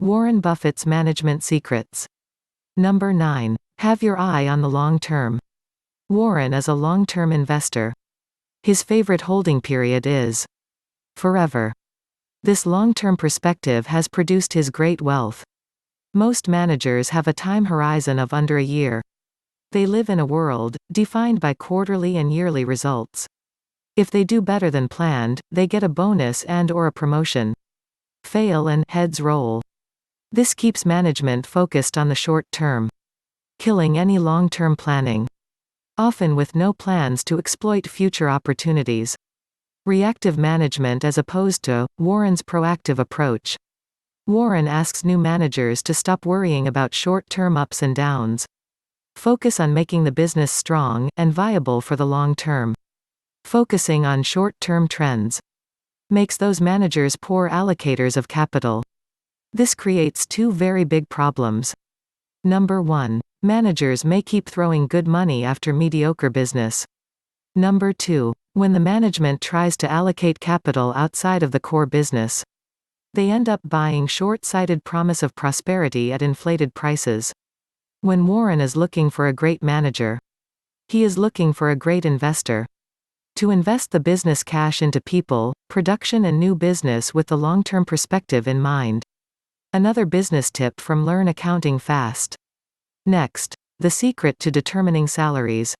Warren Buffett's management secrets. Number 9. Have your eye on the long term. Warren is a long-term investor. His favorite holding period is forever. This long-term perspective has produced his great wealth. Most managers have a time horizon of under a year. They live in a world defined by quarterly and yearly results. If they do better than planned, they get a bonus and/or a promotion. Fail and heads roll. This keeps management focused on the short term, killing any long-term planning, often with no plans to exploit future opportunities. Reactive management as opposed to Warren's proactive approach. Warren asks new managers to stop worrying about short-term ups and downs. Focus on making the business strong and viable for the long term. Focusing on short-term trends makes those managers poor allocators of capital. This creates two very big problems. Number 1. Managers may keep throwing good money after mediocre business. Number 2. When the management tries to allocate capital outside of the core business, they end up buying short-sighted promise of prosperity at inflated prices. When Warren is looking for a great manager, he is looking for a great investor. To invest the business cash into people, production and new business with the long-term perspective in mind. Another business tip from Learn Accounting Fast. Next, the secret to determining salaries.